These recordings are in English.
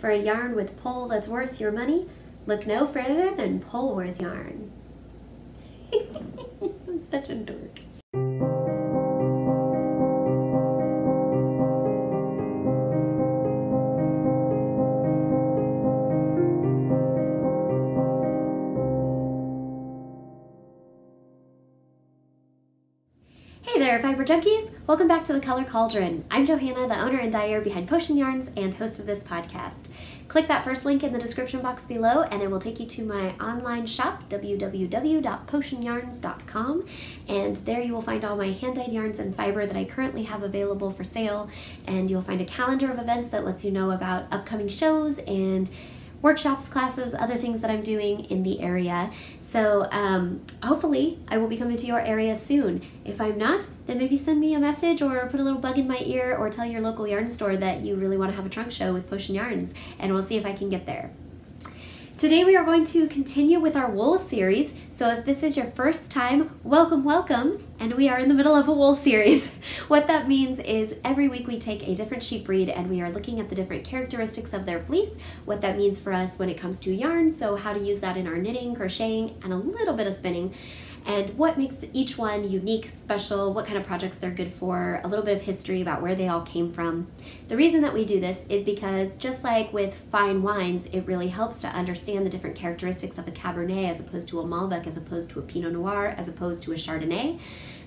For a yarn with pull that's worth your money, look no further than Polwarth yarn. I'm such a dork. Hey there, Fiber Junkies! Welcome back to the Color Cauldron. I'm Johanna, the owner and dyer behind Potion Yarns and host of this podcast. Click that first link in the description box below and it will take you to my online shop, www.potionyarns.com, and there you will find all my hand-dyed yarns and fiber that I currently have available for sale, and you'll find a calendar of events that lets you know about upcoming shows and workshops, classes, other things that I'm doing in the area. So hopefully I will be coming to your area soon. If I'm not, then maybe send me a message or put a little bug in my ear or tell your local yarn store that you really want to have a trunk show with Potion Yarns, and we'll see if I can get there. Today we are going to continue with our wool series, so if this is your first time, welcome, welcome, and we are in the middle of a wool series. What that means is every week we take a different sheep breed and we are looking at the different characteristics of their fleece, what that means for us when it comes to yarn, so how to use that in our knitting, crocheting, and a little bit of spinning, and what makes each one unique, special, what kind of projects they're good for, a little bit of history about where they all came from. The reason that we do this is because just like with fine wines, it really helps to understand the different characteristics of a Cabernet as opposed to a Malbec, as opposed to a Pinot Noir, as opposed to a Chardonnay.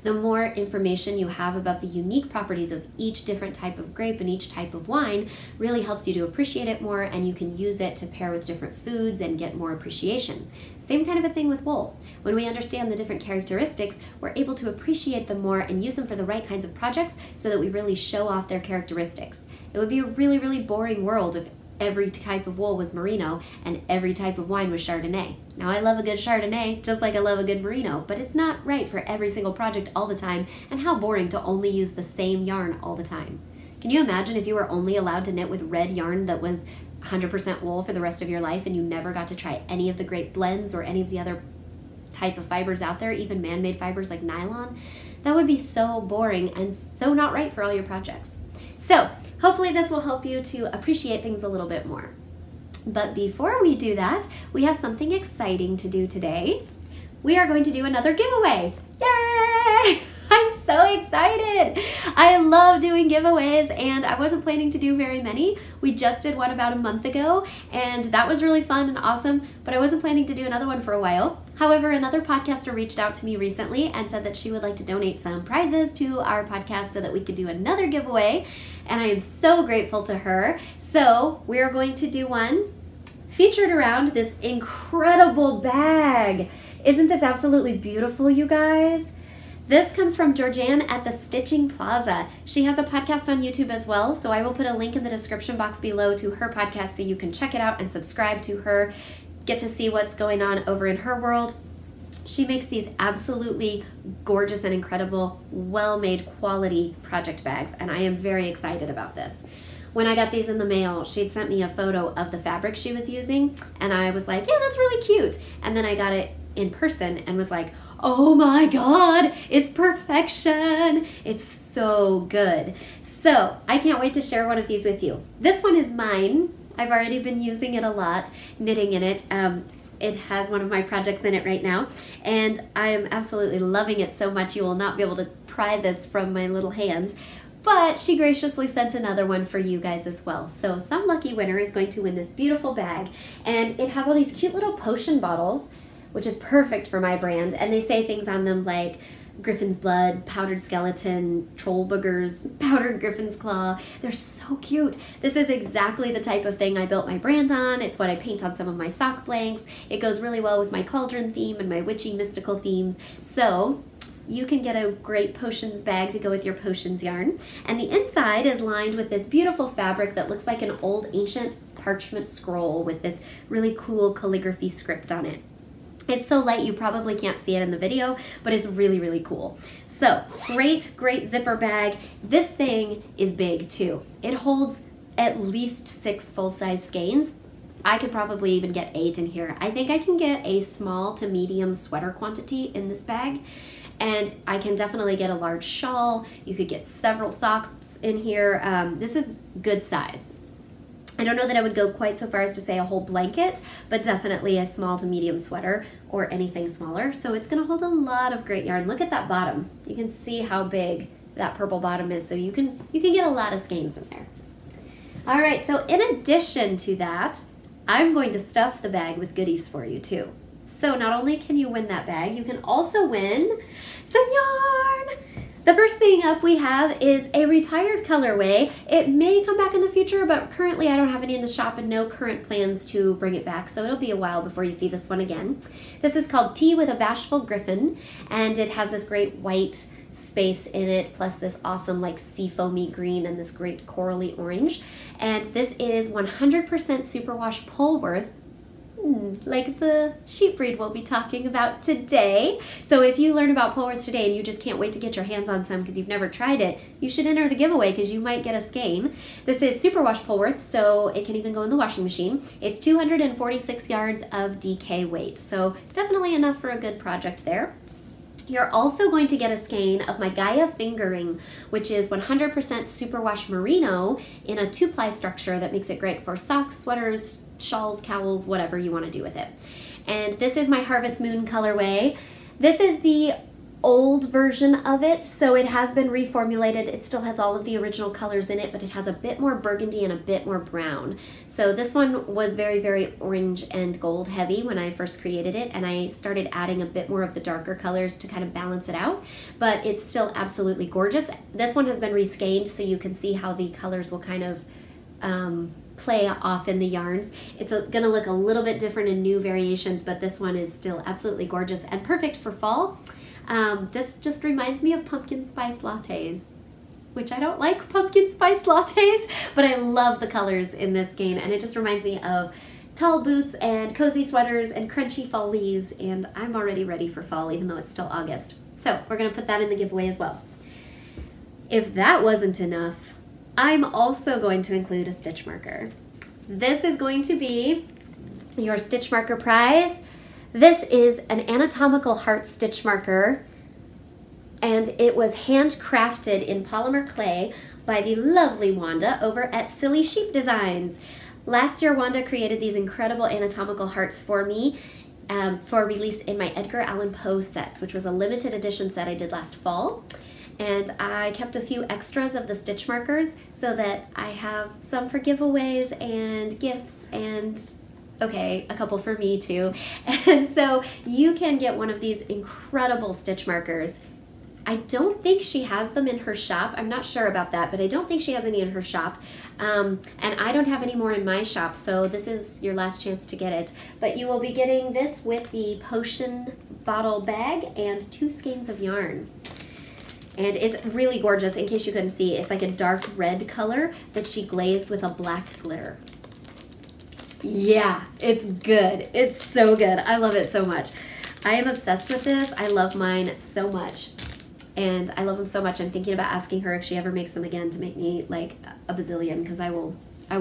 The more information you have about the unique properties of each different type of grape and each type of wine really helps you to appreciate it more, and you can use it to pair with different foods and get more appreciation. Same kind of a thing with wool. When we understand the different characteristics, we're able to appreciate them more and use them for the right kinds of projects so that we really show off their characteristics. It would be a really, really boring world if every type of wool was merino and every type of wine was Chardonnay. Now, I love a good Chardonnay just like I love a good merino, but it's not right for every single project all the time, and how boring to only use the same yarn all the time. Can you imagine if you were only allowed to knit with red yarn that was 100% wool for the rest of your life and you never got to try any of the great blends or any of the other type of fibers out there, even man-made fibers like nylon? That would be so boring and so not right for all your projects. So hopefully this will help you to appreciate things a little bit more. But before we do that, we have something exciting to do today. We are going to do another giveaway. Yay! I'm so excited! I love doing giveaways, and I wasn't planning to do very many. We just did one about a month ago, and that was really fun and awesome, but I wasn't planning to do another one for a while. However, another podcaster reached out to me recently and said that she would like to donate some prizes to our podcast so that we could do another giveaway, and I am so grateful to her. So we are going to do one featured around this incredible bag. Isn't this absolutely beautiful, you guys? This comes from Georgianne at the Stitching Plaza. She has a podcast on YouTube as well, so I will put a link in the description box below to her podcast so you can check it out and subscribe to her, get to see what's going on over in her world. She makes these absolutely gorgeous and incredible, well-made quality project bags, and I am very excited about this. When I got these in the mail, she'd sent me a photo of the fabric she was using, and I was like, yeah, that's really cute. And then I got it in person and was like, oh my God, it's perfection. It's so good. So I can't wait to share one of these with you. This one is mine. I've already been using it a lot, knitting in it. It has one of my projects in it right now, and I am absolutely loving it so much you will not be able to pry this from my little hands. But she graciously sent another one for you guys as well. So some lucky winner is going to win this beautiful bag, and it has all these cute little potion bottles, which is perfect for my brand, and they say things on them like griffin's blood, powdered skeleton, troll boogers, powdered griffin's claw. They're so cute. This is exactly the type of thing I built my brand on. It's what I paint on some of my sock blanks. It goes really well with my cauldron theme and my witchy mystical themes. So you can get a great potions bag to go with your potions yarn. And the inside is lined with this beautiful fabric that looks like an old ancient parchment scroll with this really cool calligraphy script on it. It's so light you probably can't see it in the video, but it's really, really cool. So, great, great zipper bag. This thing is big too. It holds at least 6 full-size skeins. I could probably even get 8 in here. I think I can get a small to medium sweater quantity in this bag. And I can definitely get a large shawl. You could get several socks in here. This is good size. And don't know that I would go quite so far as to say a whole blanket, but definitely a small to medium sweater or anything smaller. So it's gonna hold a lot of great yarn. Look at that bottom. You can see how big that purple bottom is, so you can get a lot of skeins in there. All right, so in addition to that, I'm going to stuff the bag with goodies for you too. So not only can you win that bag, you can also win some yarn. The first thing up we have is a retired colorway. It may come back in the future, but currently I don't have any in the shop and no current plans to bring it back, so it'll be a while before you see this one again. This is called Tea with a Bashful Griffin, and it has this great white space in it, plus this awesome like seafoamy green and this great corally orange. And this is 100% superwash Polwarth, like the sheep breed we'll be talking about today. So if you learn about Polwarth today and you just can't wait to get your hands on some because you've never tried it, you should enter the giveaway because you might get a skein. This is superwash Polwarth, so it can even go in the washing machine. It's 246 yards of DK weight, so definitely enough for a good project there. You're also going to get a skein of my Gaia fingering, which is 100% superwash merino in a 2-ply structure that makes it great for socks, sweaters, shawls, cowls, whatever you want to do with it. And this is my Harvest Moon colorway. This is the old version of it, so it has been reformulated. It still has all of the original colors in it, but it has a bit more burgundy and a bit more brown. So this one was very, very orange and gold heavy when I first created it, and I started adding a bit more of the darker colors to kind of balance it out, but it's still absolutely gorgeous. This one has been reskeined, so you can see how the colors will kind of play off in the yarns. It's gonna look a little bit different in new variations, but this one is still absolutely gorgeous and perfect for fall. This just reminds me of pumpkin spice lattes, which I don't like pumpkin spice lattes, but I love the colors in this skein, and it just reminds me of tall boots and cozy sweaters and crunchy fall leaves, and I'm already ready for fall even though it's still August. So we're gonna put that in the giveaway as well. If that wasn't enough, I'm also going to include a stitch marker. This is going to be your stitch marker prize. This is an anatomical heart stitch marker, and it was handcrafted in polymer clay by the lovely Wanda over at Silly Sheep Designs. Last year, Wanda created these incredible anatomical hearts for me for release in my Edgar Allan Poe sets, which was a limited edition set I did last fall. And I kept a few extras of the stitch markers so that I have some for giveaways and gifts and okay, a couple for me too. And so you can get one of these incredible stitch markers. I don't think she has them in her shop. I'm not sure about that, but I don't think she has any in her shop. And I don't have any more in my shop, so this is your last chance to get it. But you will be getting this with the potion bottle bag and 2 skeins of yarn. And it's really gorgeous. In case you couldn't see, it's like a dark red color that she glazed with a black glitter. Yeah, it's good. It's so good. I love it so much. I am obsessed with this. I love mine so much. And I love them so much. I'm thinking about asking her if she ever makes them again to make me like a bazillion, because I will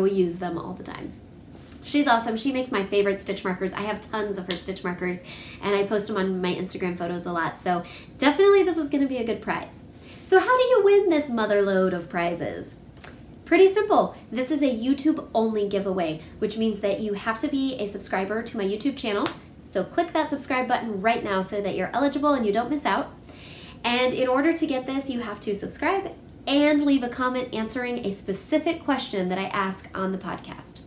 use them all the time. She's awesome. She makes my favorite stitch markers. I have tons of her stitch markers, and I post them on my Instagram photos a lot. So definitely this is going to be a good prize. So how do you win this mother load of prizes? Pretty simple. This is a YouTube only giveaway, which means that you have to be a subscriber to my YouTube channel. So click that subscribe button right now so that you're eligible and you don't miss out. And in order to get this, you have to subscribe and leave a comment answering a specific question that I ask on the podcast.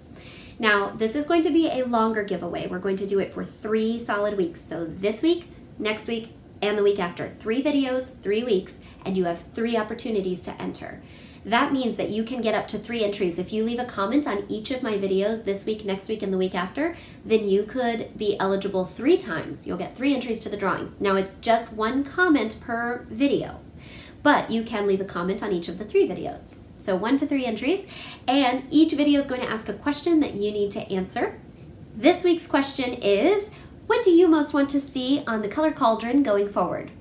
Now, this is going to be a longer giveaway. We're going to do it for 3 solid weeks. So this week, next week, and the week after. 3 videos, 3 weeks, and you have 3 opportunities to enter. That means that you can get up to 3 entries. If you leave a comment on each of my videos this week, next week, and the week after, then you could be eligible 3 times. You'll get 3 entries to the drawing. Now, it's just 1 comment per video, but you can leave a comment on each of the 3 videos. So 1 to 3 entries, and each video is going to ask a question that you need to answer. This week's question is, what do you most want to see on the Color Cauldron going forward?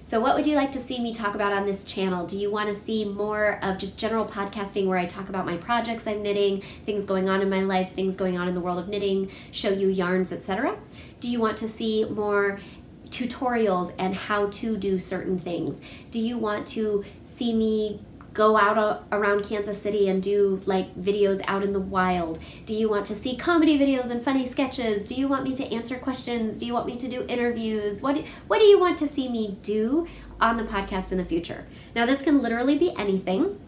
So what would you like to see me talk about on this channel? Do you want to see more of just general podcasting where I talk about my projects I'm knitting, things going on in my life, things going on in the world of knitting, show you yarns, etc.? Do you want to see more tutorials and how to do certain things? Do you want to see me go out around Kansas City and do like videos out in the wild? Do you want to see comedy videos and funny sketches? Do you want me to answer questions? Do you want me to do interviews? What do you want to see me do on the podcast in the future? Now, this can literally be anything.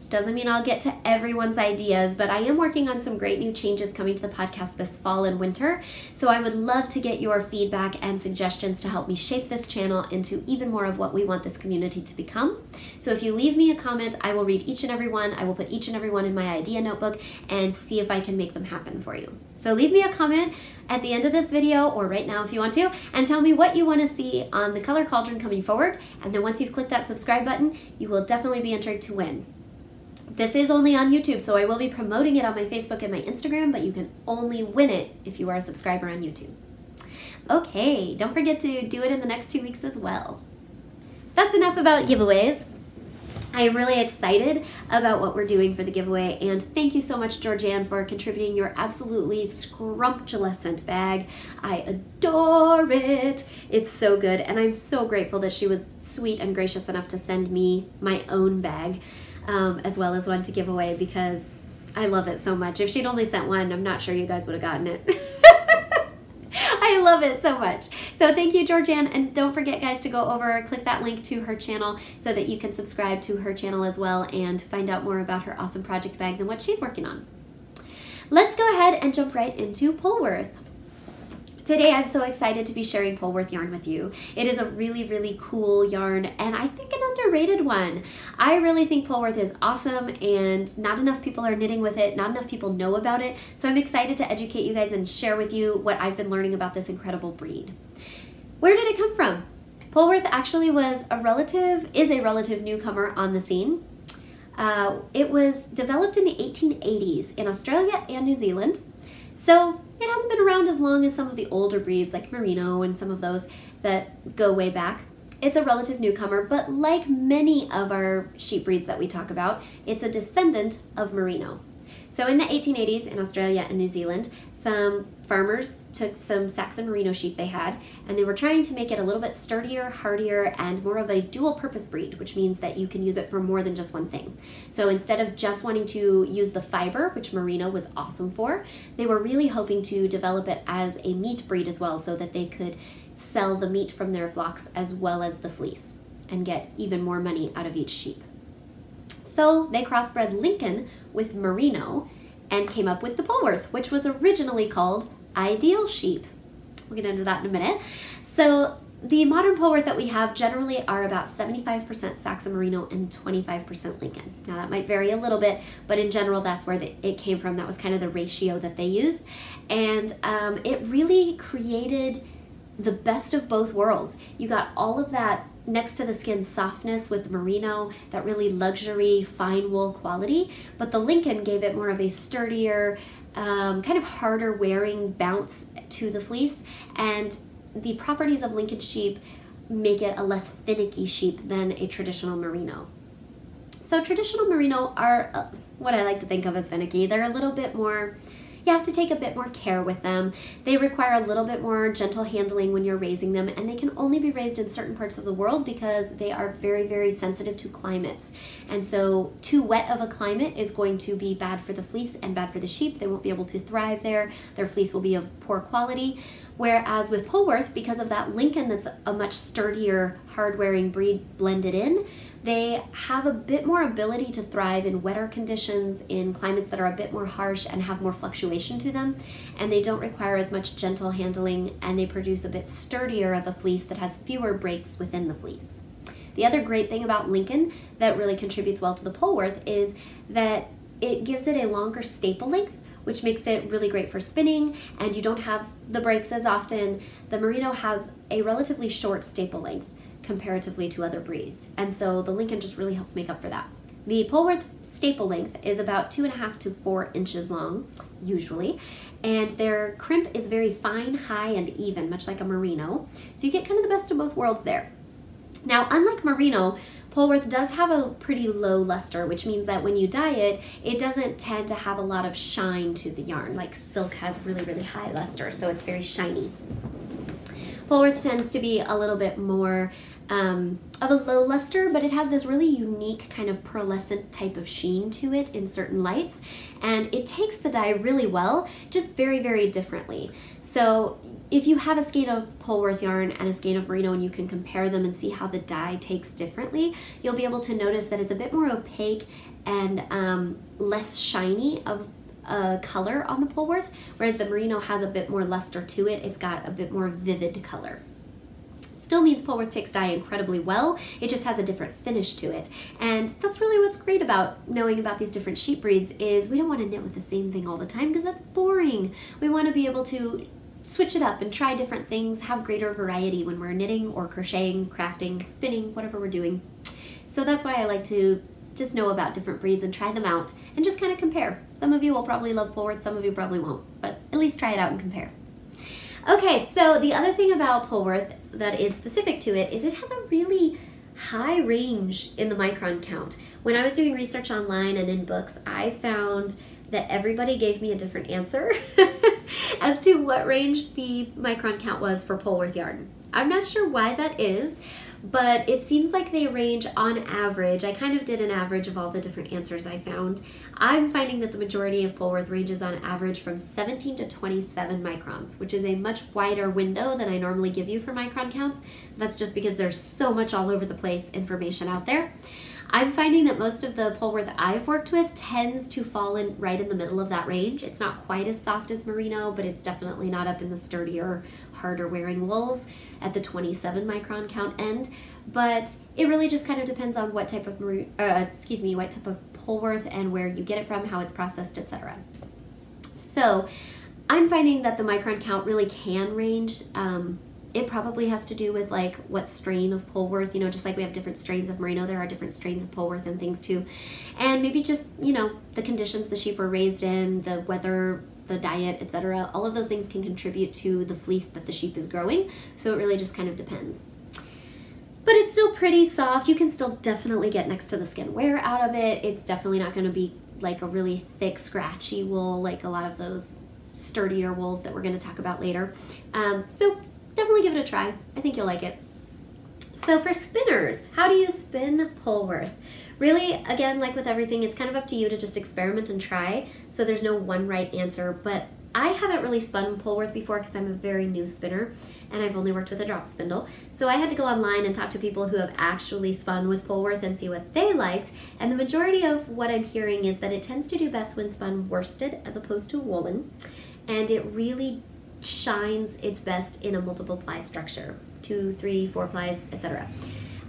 Doesn't mean I'll get to everyone's ideas, but I am working on some great new changes coming to the podcast this fall and winter. So I would love to get your feedback and suggestions to help me shape this channel into even more of what we want this community to become. So if you leave me a comment, I will read each and every one. I will put each and every one in my idea notebook and see if I can make them happen for you. So leave me a comment at the end of this video or right now if you want to, and tell me what you want to see on the Color Cauldron coming forward. And then once you've clicked that subscribe button, you will definitely be entered to win. This is only on YouTube, so I will be promoting it on my Facebook and my Instagram, but you can only win it if you are a subscriber on YouTube. Okay, don't forget to do it in the next 2 weeks as well. That's enough about giveaways. I am really excited about what we're doing for the giveaway, and thank you so much, Georgianne, for contributing your absolutely scrumptious bag. I adore it. It's so good, and I'm so grateful that she was sweet and gracious enough to send me my own bag. As well as one to give away because I love it so much. If she'd only sent one, I'm not sure you guys would have gotten it. I love it so much. So thank you, Georgianne, and don't forget, guys, to go over, click that link to her channel so that you can subscribe to her channel as well and find out more about her awesome project bags and what she's working on. Let's go ahead and jump right into Polwarth. Today, I'm so excited to be sharing Polwarth yarn with you. It is a really, really cool yarn, and I think an underrated one. I really think Polwarth is awesome, and not enough people are knitting with it, not enough people know about it, so I'm excited to educate you guys and share with you what I've been learning about this incredible breed. Where did it come from? Polwarth actually is a relative newcomer on the scene. It was developed in the 1880s in Australia and New Zealand, so it hasn't been around as long as some of the older breeds like Merino and some of those that go way back. It's a relative newcomer, but like many of our sheep breeds that we talk about, it's a descendant of Merino. So in the 1880s in Australia and New Zealand, some farmers took some Saxon Merino sheep they had, and they were trying to make it a little bit sturdier, hardier, and more of a dual purpose breed, which means that you can use it for more than just one thing. So instead of just wanting to use the fiber, which Merino was awesome for, they were really hoping to develop it as a meat breed as well so that they could sell the meat from their flocks as well as the fleece and get even more money out of each sheep. So they crossbred Lincoln with Merino and came up with the Polwarth, which was originally called Ideal Sheep. We'll get into that in a minute. So the modern Polwarth that we have generally are about 75% Saxon Merino and 25% Lincoln. Now that might vary a little bit, but in general that's where it came from. That was kind of the ratio that they used. And it really created the best of both worlds. You got all of that next to the skin softness with Merino, that really luxury fine wool quality, but the Lincoln gave it more of a sturdier, kind of harder wearing bounce to the fleece, and the properties of Lincoln sheep make it a less finicky sheep than a traditional Merino. So traditional Merino are what I like to think of as finicky. They're a little bit more, you have to take a bit more care with them. They require a little bit more gentle handling when you're raising them, and they can only be raised in certain parts of the world because they are very, very sensitive to climates. And so too wet of a climate is going to be bad for the fleece and bad for the sheep. They won't be able to thrive there. Their fleece will be of poor quality. Whereas with Polwarth, because of that Lincoln that's a much sturdier, hard-wearing breed blended in, they have a bit more ability to thrive in wetter conditions, in climates that are a bit more harsh and have more fluctuation to them, and they don't require as much gentle handling, and they produce a bit sturdier of a fleece that has fewer breaks within the fleece. The other great thing about Lincoln that really contributes well to the Polwarth is that it gives it a longer staple length, which makes it really great for spinning, and you don't have the breaks as often. The Merino has a relatively short staple length comparatively to other breeds, and so the Lincoln just really helps make up for that. The Polwarth staple length is about 2.5 to 4 inches long, usually, and their crimp is very fine, high, and even, much like a Merino, so you get kind of the best of both worlds there. Now, unlike Merino, Polwarth does have a pretty low luster, which means that when you dye it, it doesn't tend to have a lot of shine to the yarn, like silk has really, really high luster, so it's very shiny. Polwarth tends to be a little bit more of a low luster, but it has this really unique kind of pearlescent type of sheen to it in certain lights, and it takes the dye really well, just very, very differently. So if you have a skein of Polwarth yarn and a skein of merino and you can compare them and see how the dye takes differently, you'll be able to notice that it's a bit more opaque and less shiny of color on the Polwarth, whereas the merino has a bit more luster to it. It's got a bit more vivid color. Still means Polwarth takes dye incredibly well, it just has a different finish to it. And that's really what's great about knowing about these different sheep breeds, is we don't want to knit with the same thing all the time because that's boring. We want to be able to switch it up and try different things, have greater variety when we're knitting or crocheting, crafting, spinning, whatever we're doing. So that's why I like to just know about different breeds and try them out and just kind of compare. Some of you will probably love Polwarth, some of you probably won't, but at least try it out and compare. Okay, so the other thing about Polwarth that is specific to it is it has a really high range in the micron count. When I was doing research online and in books, I found that everybody gave me a different answer as to what range the micron count was for Polwarth yarn. I'm not sure why that is, but it seems like they range on average. I kind of did an average of all the different answers I found. I'm finding that the majority of Polwarth ranges on average from 17 to 27 microns, which is a much wider window than I normally give you for micron counts. That's just because there's so much all over the place information out there. I'm finding that most of the Polwarth I've worked with tends to fall in right in the middle of that range. It's not quite as soft as merino, but it's definitely not up in the sturdier, harder wearing wools at the 27 micron count end. But it really just kind of depends on what type of what type of Polwarth and where you get it from, how it's processed, etc. So I'm finding that the micron count really can range. It probably has to do with like what strain of Polwarth, you know, just like we have different strains of merino, there are different strains of Polwarth and things too. And maybe just, you know, the conditions the sheep were raised in, the weather, the diet, etc. All of those things can contribute to the fleece that the sheep is growing. So it really just kind of depends. But it's still pretty soft. You can still definitely get next to the skin wear out of it. It's definitely not going to be like a really thick, scratchy wool like a lot of those sturdier wools that we're going to talk about later. So definitely give it a try. I think you'll like it. So for spinners, how do you spin Polwarth? Really, again, like with everything, it's kind of up to you to just experiment and try. So there's no one right answer, but I haven't really spun Polwarth before because I'm a very new spinner and I've only worked with a drop spindle. So I had to go online and talk to people who have actually spun with Polwarth and see what they liked. And the majority of what I'm hearing is that it tends to do best when spun worsted as opposed to woolen. And it really shines its best in a multiple ply structure, 2, 3, 4 plies, etc.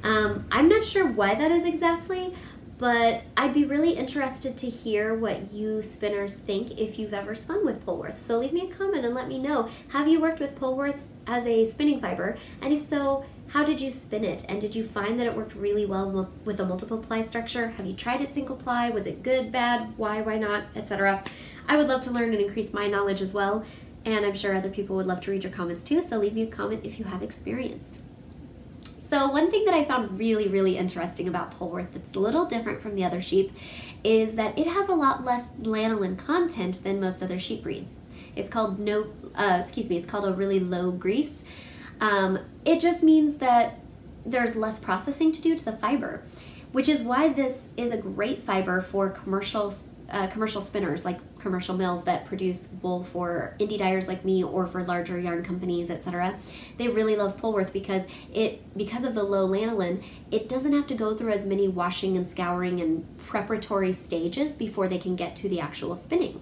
I'm not sure why that is exactly, but I'd be really interested to hear what you spinners think if you've ever spun with Polwarth. So leave me a comment and let me know. Have you worked with Polwarth as a spinning fiber? And if so, how did you spin it? And did you find that it worked really well with a multiple ply structure? Have you tried it single ply? Was it good, bad, why not, etc.? I would love to learn and increase my knowledge as well. And I'm sure other people would love to read your comments too, so leave me a comment if you have experience. So one thing that I found really, really interesting about Polwarth that's a little different from the other sheep is that it has a lot less lanolin content than most other sheep breeds. It's called it's called a really low grease. It just means that there's less processing to do to the fiber, which is why this is a great fiber for commercial spinners, like commercial mills that produce wool for indie dyers like me or for larger yarn companies, etc. They really love Polwarth because of the low lanolin, it doesn't have to go through as many washing and scouring and preparatory stages before they can get to the actual spinning.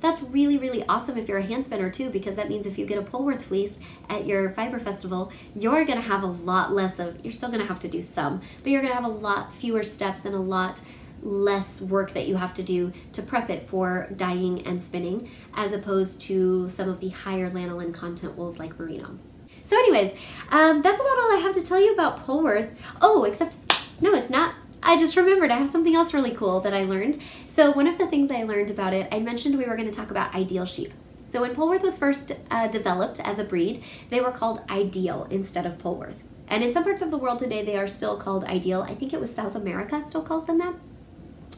That's really, really awesome if you're a hand spinner too, because that means if you get a Polwarth fleece at your fiber festival, you're gonna have a lot less of, you're still gonna have to do some, but you're gonna have a lot fewer steps and a lot less work that you have to do to prep it for dyeing and spinning, as opposed to some of the higher lanolin content wools like merino. So anyways, that's about all I have to tell you about Polwarth. Oh, except, no, it's not. I just remembered I have something else really cool that I learned. So one of the things I learned about it, I mentioned we were going to talk about ideal sheep. So when Polwarth was first developed as a breed, they were called ideal instead of Polwarth. And in some parts of the world today, they are still called ideal. I think it was South America still calls them that.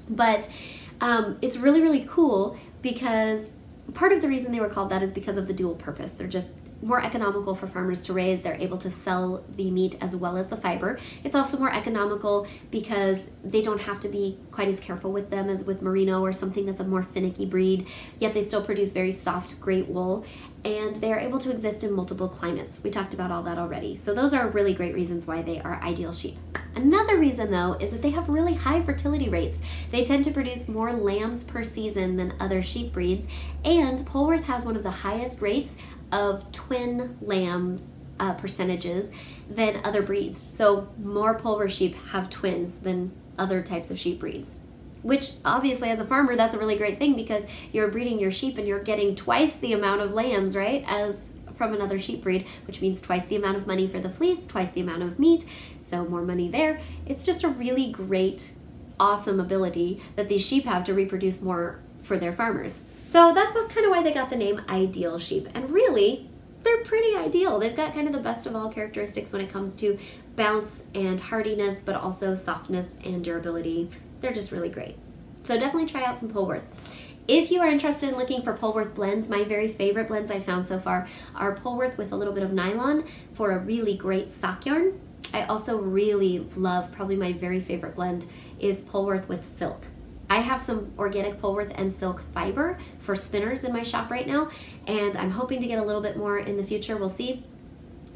But it's really, really cool because part of the reason they were called that is because of the dual purpose. They're just more economical for farmers to raise. They're able to sell the meat as well as the fiber. It's also more economical because they don't have to be quite as careful with them as with merino or something that's a more finicky breed, yet they still produce very soft, great wool, and they are able to exist in multiple climates. We talked about all that already. So those are really great reasons why they are ideal sheep. Another reason though is that they have really high fertility rates. They tend to produce more lambs per season than other sheep breeds, and Polwarth has one of the highest rates of twin lamb percentages than other breeds. So more Polwarth sheep have twins than other types of sheep breeds, which obviously as a farmer that's a really great thing because you're breeding your sheep and you're getting twice the amount of lambs, right, as from another sheep breed, which means twice the amount of money for the fleece, twice the amount of meat, so more money there. It's just a really great, awesome ability that these sheep have to reproduce more for their farmers. So that's kind of why they got the name ideal sheep. And really, they're pretty ideal. They've got kind of the best of all characteristics when it comes to bounce and hardiness, but also softness and durability. They're just really great. So definitely try out some Polwarth. If you are interested in looking for Polwarth blends, my very favorite blends I've found so far are Polwarth with a little bit of nylon for a really great sock yarn. I also really love, probably my very favorite blend is Polwarth with silk. I have some organic Polwarth and silk fiber for spinners in my shop right now, and I'm hoping to get a little bit more in the future, we'll see.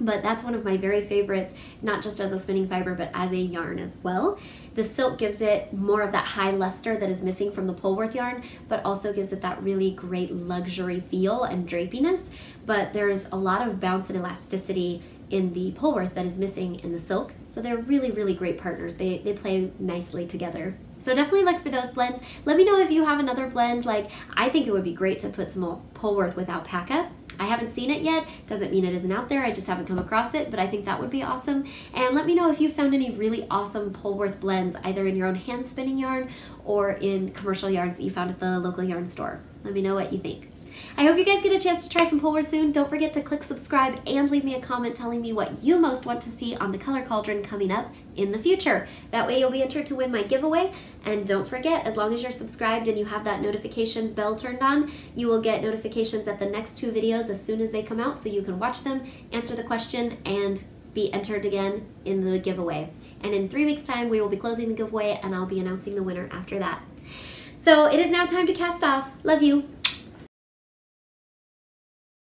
But that's one of my very favorites, not just as a spinning fiber, but as a yarn as well. The silk gives it more of that high luster that is missing from the Polwarth yarn, but also gives it that really great luxury feel and drapiness. But there's a lot of bounce and elasticity in the Polwarth that is missing in the silk. So they're really, really great partners. They play nicely together. So definitely look for those blends. Let me know if you have another blend. Like, I think it would be great to put some Polwarth with alpaca. I haven't seen it yet. Doesn't mean it isn't out there. I just haven't come across it, but I think that would be awesome. And let me know if you found any really awesome Polwarth blends, either in your own hand spinning yarn or in commercial yarns that you found at the local yarn store. Let me know what you think. I hope you guys get a chance to try some Polwarth soon. Don't forget to click subscribe and leave me a comment telling me what you most want to see on the Color Cauldron coming up in the future. That way you'll be entered to win my giveaway. And don't forget, as long as you're subscribed and you have that notifications bell turned on, you will get notifications at the next 2 videos as soon as they come out, so you can watch them, answer the question, and be entered again in the giveaway. And in 3 weeks' time, we will be closing the giveaway and I'll be announcing the winner after that. So it is now time to cast off. Love you.